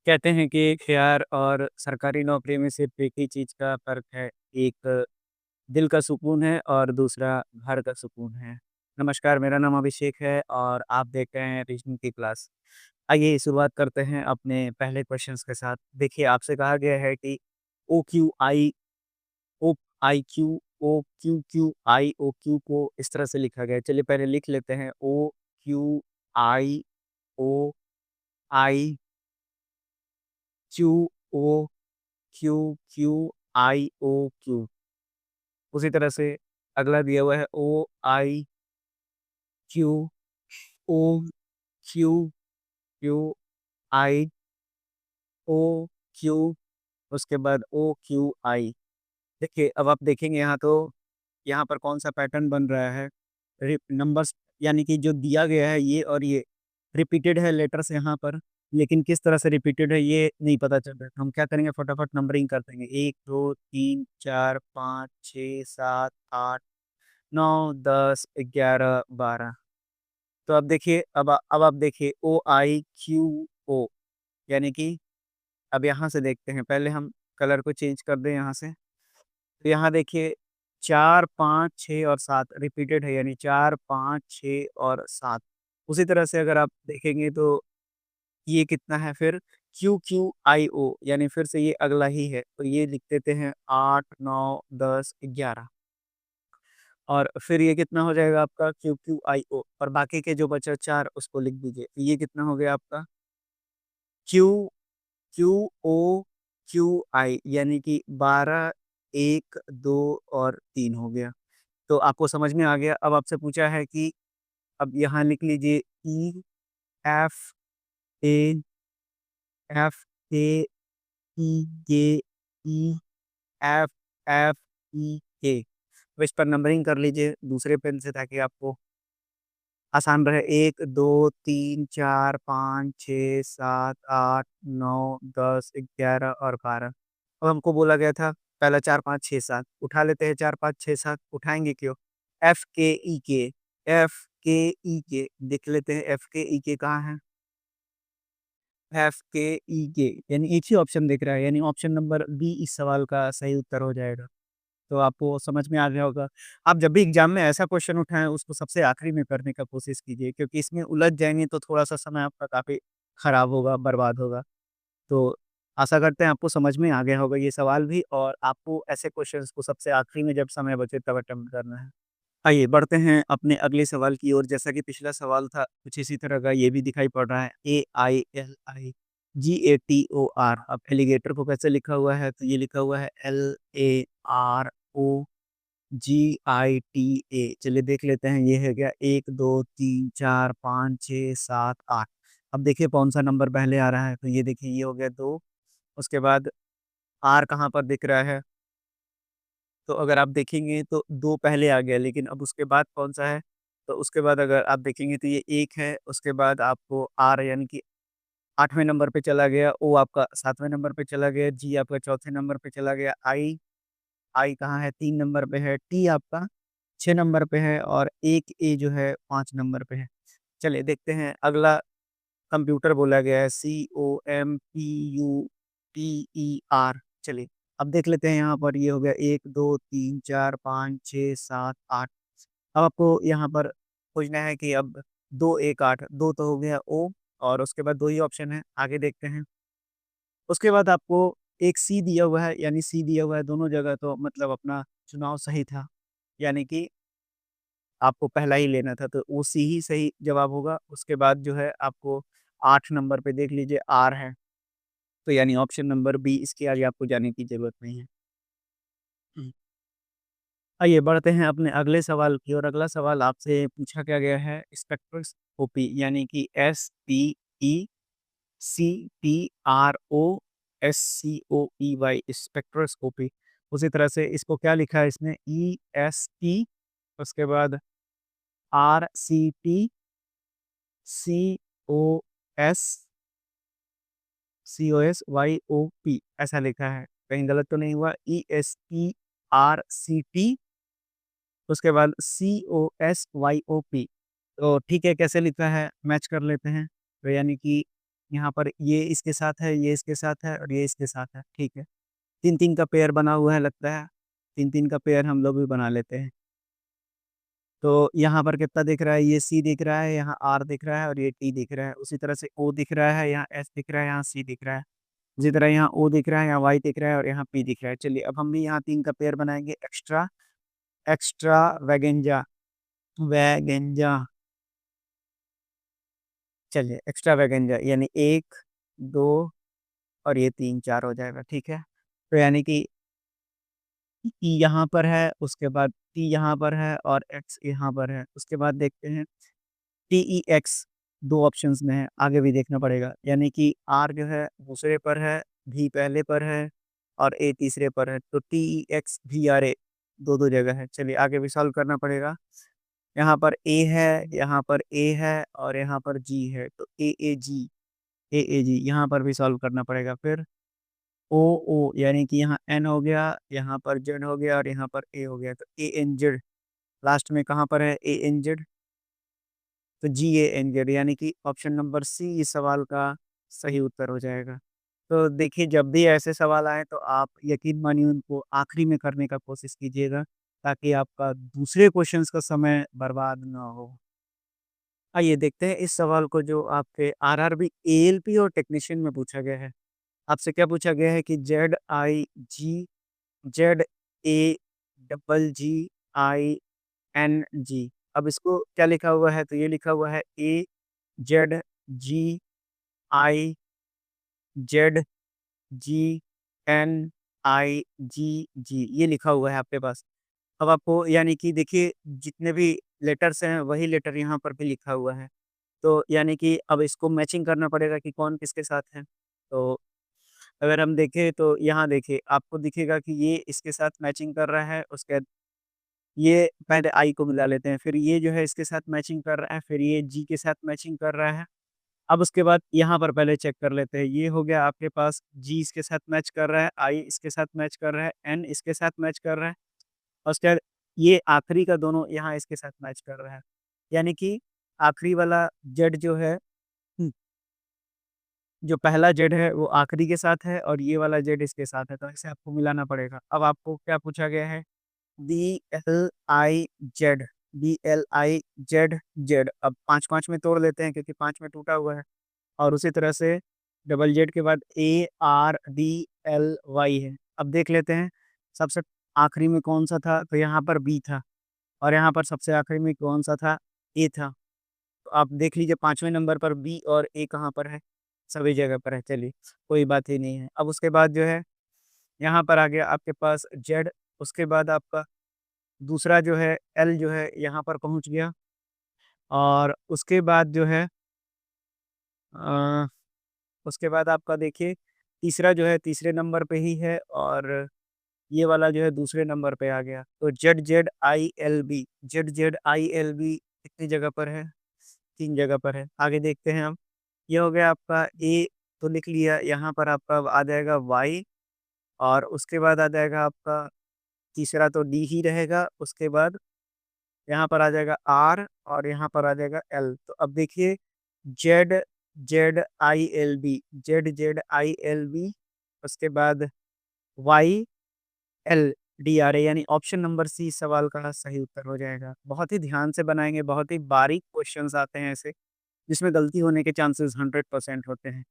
कहते हैं कि एक शेयर और सरकारी नौकरी में सिर्फ एक ही चीज़ का फ़र्क है, एक दिल का सुकून है और दूसरा घर का सुकून है। नमस्कार, मेरा नाम अभिषेक है और आप देख रहे हैं रीजनिंग की क्लास। आइए शुरुआत करते हैं अपने पहले क्वेश्चंस के साथ। देखिए आपसे कहा गया है कि ओक्यूआई ओआईक्यू ओक्यूक्यूआईओक्यू को इस तरह से लिखा गया है। चलिए पहले लिख लेते हैं O Q I O I Q Q Q I O Q. उसी तरह से अगला दिया हुआ है O I Q O Q Q I O Q, उसके बाद ओ क्यू आई। देखिए अब आप देखेंगे यहाँ तो यहाँ पर कौन सा पैटर्न बन रहा है। नंबर्स यानी कि जो दिया गया है ये और ये रिपीटेड है लेटर्स यहाँ पर, लेकिन किस तरह से रिपीटेड है ये नहीं पता चल रहा है। तो हम क्या करेंगे, फटाफट नंबरिंग कर देंगे। 1 2 3 4 5 6 7 8 9 10 11 12। तो अब देखिए अब आप देखिए ओ आई क्यू ओ, यानी कि अब यहाँ से देखते हैं। पहले हम कलर को चेंज कर दें यहाँ से। तो यहाँ देखिए 4 5 6 और 7 रिपीटेड है, यानी 4 5 6 और 7। उसी तरह से अगर आप देखेंगे तो ये कितना है फिर, क्यू क्यू आई ओ, यानी फिर से ये अगला ही है। तो ये लिख देते हैं 8 9 10 11। और फिर ये कितना हो जाएगा आपका क्यू क्यू आई ओ, और बाकी के जो बचा 4 उसको लिख दीजिए। ये कितना हो गया आपका Q Q O Q I, यानी कि 12 1 2 और 3 हो गया। तो आपको समझ में आ गया। अब आपसे पूछा है कि अब यहाँ लिख लीजिए E F A F A ई के ई एफ एफ ई के। तो इस पर नंबरिंग कर लीजिए दूसरे पेन से, ताकि आपको आसान रहे। 1 2 3 4 5 6 7 8 9 10 11 और 12। अब हमको बोला गया था पहला 4 5 6 7 उठा लेते हैं। 4 5 6 7 उठाएंगे क्यों? एफ के ई के, एफ के ई के देख लेते हैं। एफ के ई के कहाँ है? एफ के ई के, यानी एक ही ऑप्शन दिख रहा है, यानी ऑप्शन नंबर बी इस सवाल का सही उत्तर हो जाएगा। तो आपको समझ में आ गया होगा। आप जब भी एग्ज़ाम में ऐसा क्वेश्चन उठाएँ, उसको सबसे आखिरी में करने का कोशिश कीजिए, क्योंकि इसमें उलझ जाएँगे तो थोड़ा-सा समय आपका काफ़ी खराब होगा, बर्बाद होगा। तो आशा करते हैं आपको समझ में आ गया होगा ये सवाल भी, और आपको ऐसे क्वेश्चंस को सबसे आखिरी में जब समय बचे तब अटेम्प्ट करना है। आइए बढ़ते हैं अपने अगले सवाल की ओर। जैसा कि पिछला सवाल था, कुछ इसी तरह का ये भी दिखाई पड़ रहा है। AILIGATOR। अब एलिगेटर को कैसे लिखा हुआ है? तो ये लिखा हुआ है LAROGITA। चलिए देख लेते हैं ये है क्या। 1 2 3 4 5 6 7 8। अब देखिए कौन-सा नंबर पहले आ रहा है। तो ये देखिए ये हो गया 2। उसके बाद R कहाँ पर दिख रहा है? तो अगर आप देखेंगे तो 2 पहले आ गया, लेकिन अब उसके बाद कौन-सा है? तो उसके बाद अगर आप देखेंगे तो ये 1 है, उसके बाद आपको आर यानी कि 8वें नंबर पे चला गया, ओ आपका 7वें नंबर पे चला गया, जी आपका चौथे नंबर पे चला गया, आई कहाँ है? 3 नंबर पे है, टी आपका 6 नंबर पे है, और एक ए जो है 5 नंबर पे है। चलिए देखते हैं अगला। कंप्यूटर बोला गया है, COMPUTER। चलिए, अब देख लेते हैं यहाँ पर। ये हो गया 1 2 3 4 5 6 7 8। अब आपको यहाँ पर खोजना है कि अब 2 1 8, 2 तो हो गया ओ, और उसके बाद 2 ही ऑप्शन है, आगे देखते हैं। उसके बाद आपको एक सी दिया हुआ है, यानी सी दिया हुआ है दोनों जगह, तो मतलब अपना चुनाव सही था। यानी कि आपको पहला ही लेना था, तो वो सी ही सही जवाब होगा। उसके बाद जो है आपको 8 नंबर पे देख लीजिए आर है, तो यानी ऑप्शन नंबर बी, इसके आगे आपको जाने की ज़रूरत नहीं है। हुँ। आइए बढ़ते हैं अपने अगले सवाल की ओर। अगला सवाल आपसे पूछा क्या गया है, स्पेक्ट्रोस्कोपी, यानी कि SPECTROSCOPY, स्पेक्ट्रोस्कोपी। उसी तरह से इसको क्या लिखा है इसमें, EST, उसके बाद RCTCOSYOP ऐसा लिखा है। कहीं गलत तो नहीं हुआ? ESTRCT, उसके बाद COSYOP। तो ठीक है, कैसे लिखा है मैच कर लेते हैं। तो यानी कि यहाँ पर ये इसके साथ है, ये इसके साथ है और ये इसके साथ है, ठीक है। 3-3 का पेयर बना हुआ है लगता है, 3-3 का पेयर हम लोग भी बना लेते हैं। तो यहाँ पर कितना दिख रहा है, ये सी दिख रहा है, यहाँ आर दिख रहा है और ये टी दिख रहा है। उसी तरह से ओ दिख रहा है, यहाँ एस दिख रहा है, यहाँ सी दिख रहा है। इसी तरह यहाँ ओ दिख रहा है, यहाँ वाई दिख रहा है और यहाँ पी दिख रहा है। चलिए अब हम भी यहाँ 3 का पेयर बनाएँगे एक्स्ट्रा एक्स्ट्रा वैगेंजा वैगेंजा चलिए एक्स्ट्रा वैगेंजा यानी 1, 2 और ये 3, 4 हो जाएगा, ठीक है? तो यानी कि ई यहाँ पर है, उसके बाद टी यहाँ पर है और एक्स यहाँ पर है। उसके बाद देखते हैं टीईएक्स 2 ऑप्शंस में है, आगे भी देखना पड़ेगा। यानी कि आर जो है दूसरे पर है, भी पहले पर है और ए तीसरे पर है। तो टीईएक्स, वीआरए 2-2 जगह है। चलिए आगे भी सॉल्व करना पड़ेगा। यहाँ पर ए है, यहाँ पर ए है और यहाँ पर जी है। तो एएजी यहाँ पर भी सॉल्व करना पड़ेगा। फिर ओओ यानी कि यहाँ एन हो गया, यहाँ पर जेड हो गया और यहाँ पर ए हो गया। तो एएनजेड लास्ट में कहाँ पर है एएनजेड? तो जीएएनजेड यानी कि ऑप्शन नंबर सी इस सवाल का सही उत्तर हो जाएगा। तो देखिए जब भी ऐसे सवाल आएँ तो आप यकीन मानिए उनको आखिरी में करने का कोशिश कीजिएगा, ताकि आपका दूसरे क्वेश्चंस का समय बर्बाद ना हो। आइए देखते हैं इस सवाल को जो आपके आरआरबी, एएलपी और टेक्नीशियन में पूछा गया है। आपसे क्या पूछा गया है कि ZIGZAGING। अब इसको क्या लिखा हुआ है? तो ये लिखा हुआ है AZGIZGNIGG, ये लिखा हुआ है आपके पास। अब आपको यानी कि देखिए जितने भी लेटर्स हैं वही लेटर यहाँ पर भी लिखा हुआ है। तो यानी कि अब इसको मैचिंग करना पड़ेगा कि कौन किसके साथ है। तो अगर हम देखें तो यहाँ देखिए आपको दिखेगा कि ये इसके साथ मैचिंग कर रहा है, उसके बाद ये पहले आई को मिला लेते हैं, फिर ये जो है इसके साथ मैचिंग कर रहा है, फिर ये जी के साथ मैचिंग कर रहा है। अब उसके बाद यहाँ पर पहले चेक कर लेते हैं, ये हो गया आपके पास जी इसके साथ मैच कर रहा है, आई इसके साथ मैच कर रहा है, एन इसके साथ मैच कर रहा है और उसके बाद ये आखिरी का दोनों यहाँ इसके साथ मैच कर रहा है। यानी कि आखिरी वाला जेड जो है जो पहला जेड है वो आखिरी के साथ है और ये वाला जेड इसके साथ है, तो इसे आपको मिलाना पड़ेगा। अब आपको क्या पूछा गया है? BLIZ BLIZZ। अब 5-5 में तोड़ लेते हैं क्योंकि 5 में टूटा हुआ है और उसी तरह से डबल जेड के बाद ARDLY है। अब देख लेते हैं सबसे आखिरी में कौन-सा था? तो यहाँ पर बी था और यहाँ पर सबसे आखिरी में कौन-सा था? ए था। तो आप देख लीजिए 5वें नंबर पर बी और ए कहाँ पर है? सभी जगह पर है, चलिए कोई बात ही नहीं है। अब उसके बाद जो है यहाँ पर आ गया आपके पास जेड, उसके बाद आपका दूसरा जो है एल जो है यहाँ पर पहुँच गया और उसके बाद जो है अ, उसके बाद आपका देखिए तीसरा जो है तीसरे नंबर पे ही है और ये वाला जो है दूसरे नंबर पे आ गया। तो Z Z I L B कितनी जगह पर है? 3 जगह पर है। आगे देखते हैं हम। ये हो गया आपका ए तो लिख लिया, यहाँ पर आपका अब आ जाएगा वाई और उसके बाद आ जाएगा आपका तीसरा तो डी ही रहेगा, उसके बाद यहाँ पर आ जाएगा आर और यहाँ पर आ जाएगा एल। तो अब देखिए Z Z Z I L B, उसके बाद Y L D R A, यानी ऑप्शन नंबर सी सवाल का सही उत्तर हो जाएगा। बहुत ही ध्यान से बनाएंगे, बहुत ही बारीक क्वेश्चंस आते हैं ऐसे जिसमें गलती होने के चांसेस 100% होते हैं।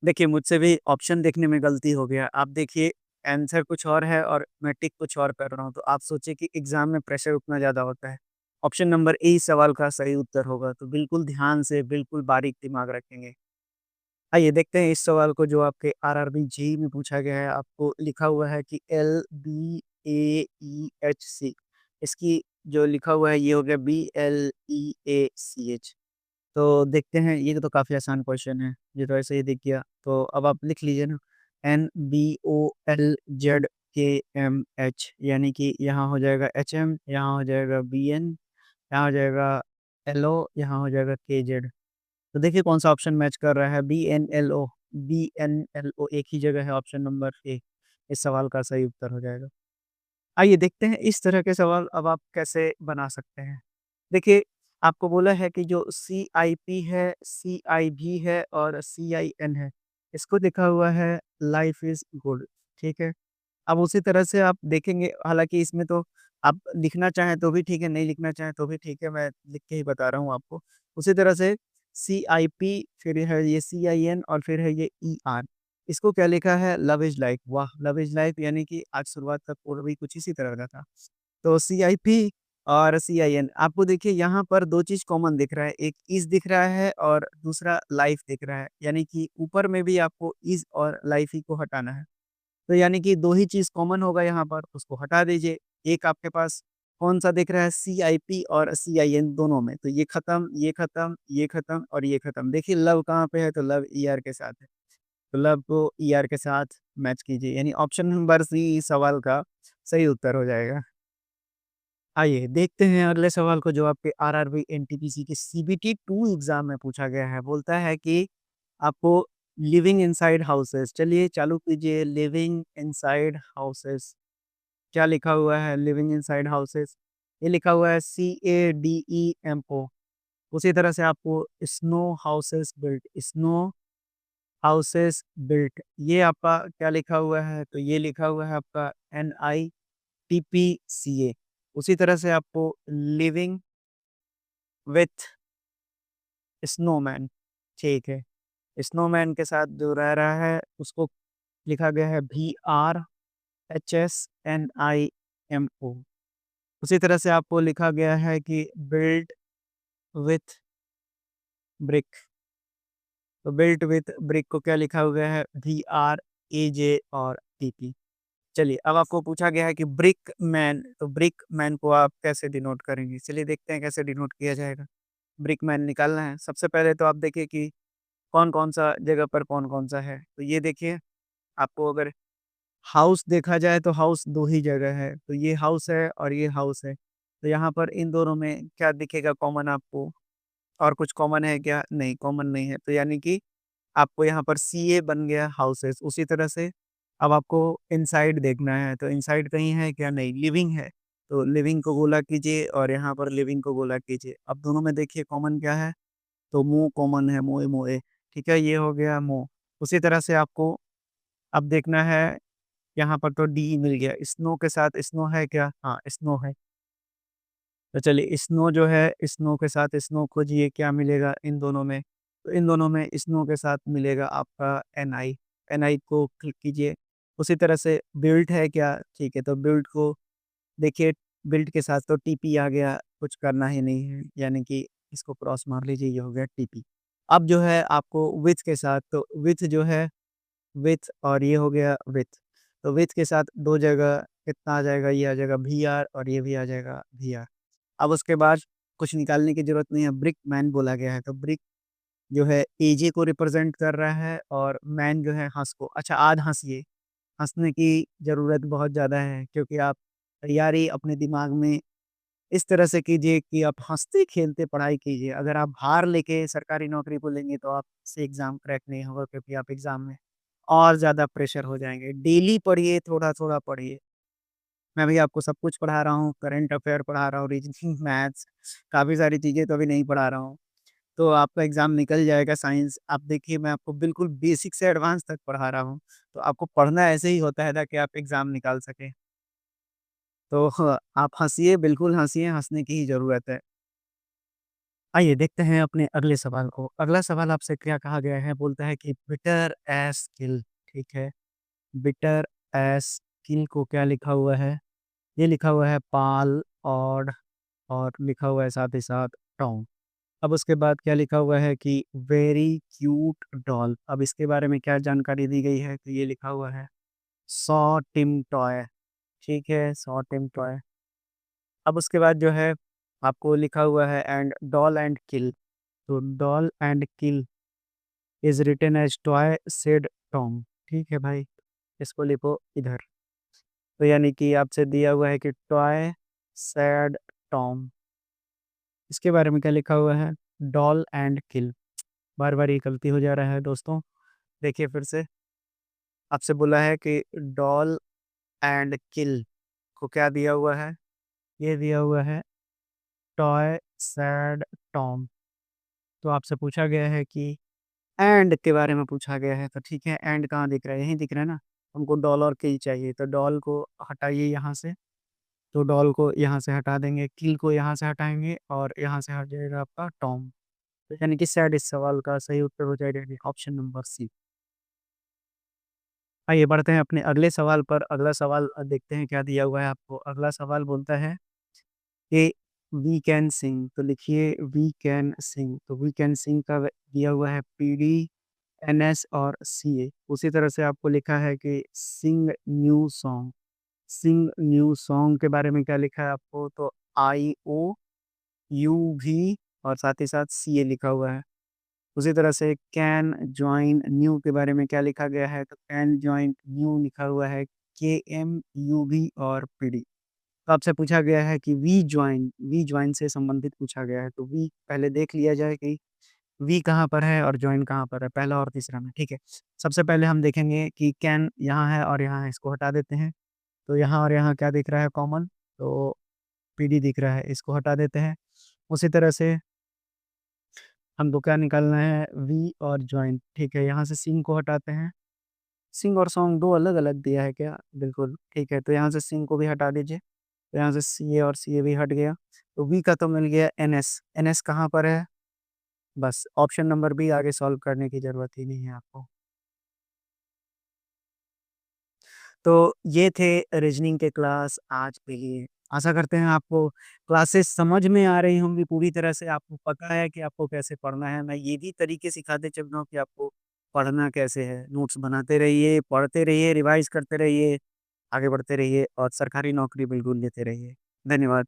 देखिए, मुझसे भी ऑप्शन देखने में गलती हो गया। आप देखिए आंसर कुछ और है और मैं टिक कुछ और कर रहा हूँ, तो आप सोचिए कि एग्ज़ाम में प्रेशर उतना ज़्यादा होता है। ऑप्शन नंबर ए इस सवाल का सही उत्तर होगा, तो बिल्कुल ध्यान से, बिल्कुल बारीक दिमाग रखेंगे। आइए देखते हैं इस सवाल को जो आपके आरआरबी जेईई में पूछा गया है। आपको लिखा हुआ है कि LBAEHC, इसकी जो लिखा हुआ है ये हो गया BLEACH। तो देखते हैं, ये तो काफ़ी आसान क्वेश्चन है, ये तो ऐसे ही दिख गया। तो अब आप लिख लीजिए ना NBOLZKMH, यानी कि यहाँ हो जाएगा HM, यहाँ हो जाएगा BN, यहाँ हो जाएगा LO, यहाँ हो जाएगा KZ। तो देखिए कौन-सा ऑप्शन मैच कर रहा है? BNLO, BNLO एक ही जगह है, ऑप्शन नंबर ए इस सवाल का सही उत्तर हो जाएगा। आइए देखते हैं इस तरह के सवाल अब आप कैसे बना सकते हैं। देखिए आपको बोला है कि जो CIP है, CIV है और CIN है, इसको लिखा हुआ है लाइफ इज़ गुड, ठीक है? अब उसी तरह से आप देखेंगे, हालाँकि इसमें तो आप लिखना चाहें तो भी ठीक है, नहीं लिखना चाहें तो भी ठीक है, मैं लिख के ही बता रहा हूँ आपको। उसी तरह से CIP फिर है ये CIN और फिर है ये ER। इसको क्या लिखा है लव इज़ लाइफ, वाह! लव इज़ लाइफ यानी कि आज शुरुआत तक और भी कुछ इसी तरह का था। तो CIP और CIN आपको देखिए यहाँ पर 2 चीज़ कॉमन दिख रहा है, एक इज़ दिख रहा है और दूसरा लाइफ दिख रहा है, यानी कि ऊपर में भी आपको इज़ और लाइफ ही को हटाना है। तो यानी कि 2 ही चीज़ कॉमन होगा यहाँ पर, उसको हटा दीजिए। एक आपके पास कौन-सा दिख रहा है CIP और CIN दोनों में, तो ये खत्म, ये खत्म, ये खत्म और ये खत्म। देखिए लव कहाँ पे है, तो लव ER के साथ है। तो लव को ER के साथ मैच कीजिए, यानी ऑप्शन नंबर सी इस सवाल का सही उत्तर हो जाएगा। आइए देखते हैं अगले सवाल को, जो आपके RRB एनटीपीसी के CBT 2 एग्ज़ाम में पूछा गया है। बोलता है कि आपको लिविंग इनसाइड हाउसेस, चलिए चालू कीजिए लिविंग इनसाइड हाउसेस। क्या लिखा हुआ है लिविंग इनसाइड हाउसेस? ये लिखा हुआ है CADEMO। उसी तरह से आपको snow houses built, snow houses built, ये आपका क्या लिखा हुआ है? तो ये लिखा हुआ है आपका NITPCA। उसी तरह से आपको लिविंग विथ स्नोमैन, ठीक है। स्नोमैन के साथ जो रह रहा है उसको लिखा गया है BRHSNIMO। उसी तरह से आपको लिखा गया है कि बिल्ट विथ ब्रिक, तो बिल्ट विथ ब्रिक को क्या लिखा हुआ है? BRAJ और TP। चलिए अब आपको पूछा गया है कि ब्रिक मैन, तो ब्रिक मैन को आप कैसे डिनोट करेंगे? चलिए देखते हैं कैसे डिनोट किया जाएगा। ब्रिक मैन निकालना है। सबसे पहले तो आप देखिए कि कौन-कौन सा जगह पर कौन-कौन सा है। तो ये देखिए, आपको अगर हाउस देखा जाए तो हाउस 2 ही जगह है। तो ये हाउस है और ये हाउस है। तो यहाँ पर इन दोनों में क्या दिखेगा कॉमन आपको? और कुछ कॉमन है क्या? नहीं, कॉमन नहीं है। तो यानी कि आपको यहाँ पर CA बन गया हाउसेस। उसी तरह से अब आपको इनसाइड देखना है। तो इनसाइड कहीं है क्या? नहीं, लिविंग है। तो लिविंग को गोला कीजिए और यहाँ पर लिविंग को गोला कीजिए। अब दोनों में देखिए कॉमन क्या है? तो मुँह कॉमन है, मोए मोए, ठीक है? ये हो गया मुँह। उसी तरह से आपको अब देखना है, यहाँ पर तो डी मिल गया, स्नो के साथ स्नो है क्या? हाँ, स्नो है। तो चलिए स्नो जो है, स्नो के साथ स्नो खोजिए क्या मिलेगा इन दोनों में? तो इन दोनों में स्नो के साथ मिलेगा आपका NI, NI को क्लिक कीजिए। उसी तरह से बिल्ट है क्या? ठीक है, तो बिल्ट को देखिए, बिल्ट के साथ तो TP आ गया, कुछ करना ही नहीं है, यानी कि इसको क्रॉस मार लीजिए, ये हो गया TP। अब जो है आपको विथ के साथ, तो विथ जो है, विथ और ये हो गया विथ। तो विथ के साथ 2 जगह कितना आ जाएगा? ये आ जाएगा VR और ये भी आ जाएगा VR। अब उसके बाद कुछ निकालने की ज़रूरत नहीं है, ब्रिक मैन बोला गया है, तो ब्रिक जो है AJ को रिप्रेज़ेंट कर रहा है और मैन जो है हँस को। अच्छा, आज हँसिए, हँसने की ज़रूरत बहुत ज़्यादा है, क्योंकि आप तैयारी अपने दिमाग में इस तरह से कीजिए कि आप हँसते-खेलते पढ़ाई कीजिए। अगर आप भार लेके सरकारी नौकरी को लेंगे तो आपसे एग्ज़ाम क्रैक नहीं होगा, क्योंकि आप एग्ज़ाम में और ज़्यादा प्रेशर हो जाएँगे। डेली पढ़िए, थोड़ा-थोड़ा पढ़िए। मैं भी आपको सब कुछ पढ़ा रहा हूँ, करंट अफ़ेयर पढ़ा रहा हूँ, रीज़निंग, मैथ्स, काफ़ी सारी चीज़ें तो अभी नहीं पढ़ा रहा हूँ। तो आपका एग्ज़ाम निकल जाएगा साइंस। आप देखिए, मैं आपको बिल्कुल बेसिक से एडवांस तक पढ़ा रहा हूँ। तो आपको पढ़ना ऐसे ही होता है ताकि आप एग्ज़ाम निकाल सकें। तो आप हँसिए, बिल्कुल हँसिए, हँसने की ही ज़रूरत है। आइए देखते हैं अपने अगले सवाल को। अगला सवाल आपसे क्या कहा गया है, बोलता है कि बिटर एज़ किल, ठीक है? बिटर एज़ किल को क्या लिखा हुआ है? ये लिखा हुआ है पाल और लिखा हुआ है साथ ही साथ टॉम। अब उसके बाद क्या लिखा हुआ है कि वेरी क्यूट डॉल। अब इसके बारे में क्या जानकारी दी गई है? तो ये लिखा हुआ है सॉ टिम टॉय, ठीक है? सॉ टिम टॉय। अब उसके बाद जो है आपको लिखा हुआ है एंड डॉल एंड किल। तो doll and kill is written as toy said Tom, ठीक है भाई? इसको लिखो इधर। तो यानी कि आपसे दिया हुआ है कि टॉय सैड टॉम। इसके बारे में क्या लिखा हुआ है? डॉल एंड किल। बार-बार ये गलती हो जा रहा है दोस्तों। देखिए फिर से, आपसे बोला है कि डॉल एंड किल को क्या दिया हुआ है? ये दिया हुआ है टॉय सैड टॉम। तो आपसे पूछा गया है कि एंड के बारे में पूछा गया है, तो ठीक है, एंड कहाँ दिख रहा है? यहीं दिख रहा है ना। हमको डॉल और की चाहिए, तो डॉल को हटाइए यहाँ से। तो डॉल को यहाँ से हटा देंगे, किल को यहाँ से हटाएंगे, और यहाँ से हट जाएगा आपका टॉम। तो यानी कि सैड इस सवाल का सही उत्तर हो जाएगा ऑप्शन नंबर सी। आइए बढ़ते हैं अपने अगले सवाल पर। अगला सवाल देखते हैं क्या दिया हुआ है आपको। अगला सवाल बोलता है कि वी कैन सिंग, तो लिखिए वी कैन सिंग। तो वी कैन सिंग का दिया हुआ है पीडी, एनएस और सीए। उसी तरह से आपको लिखा है कि सिंग न्यू सॉन्ग। सिंग न्यू सॉन्ग के बारे में क्या लिखा है आपको? तो आई ओ यू भी, और साथ ही साथ सी ए लिखा हुआ है। उसी तरह से कैन ज्वाइन न्यू के बारे में क्या लिखा गया है? तो कैन ज्वाइन न्यू लिखा हुआ है के एम यू भी और पी डी। तो आपसे पूछा गया है कि वी ज्वाइन से संबंधित पूछा गया है, तो वी पहले देख लिया जाए कि वी कहाँ पर है और ज्वाइन कहाँ पर है, पहला और तीसरा में, ठीक है। सबसे पहले हम देखेंगे कि कैन यहाँ है और यहाँ है, इसको हटा देते हैं। तो यहाँ और यहाँ क्या दिख रहा है कॉमन? तो पीडी दिख रहा है, इसको हटा देते हैं। उसी तरह से हमको क्या निकालना है? वी और जॉइन, ठीक है। यहाँ से सिंग को हटाते हैं। सिंग और सॉन्ग दो अलग अलग दिया है क्या? बिल्कुल ठीक है, तो यहाँ से सिंग को भी हटा दीजिए। तो यहाँ से सी ए और सी ए भी हट गया। तो वी का तो मिल गया एन एस। एन एस कहाँ पर है? बस ऑप्शन नंबर बी, आगे सॉल्व करने की जरूरत ही नहीं है आपको। तो ये थे रीजनिंग के क्लास आज के लिए। आशा करते हैं आपको क्लासेस समझ में आ रही होंगी पूरी तरह से, आपको पता है कि आपको कैसे पढ़ना है। मैं ये भी तरीके सिखाते चल रहा हूँ कि आपको पढ़ना कैसे है। नोट्स बनाते रहिए, पढ़ते रहिए, रिवाइज करते रहिए, आगे बढ़ते रहिए और सरकारी नौकरी बिल्कुल लेते रहिए। धन्यवाद।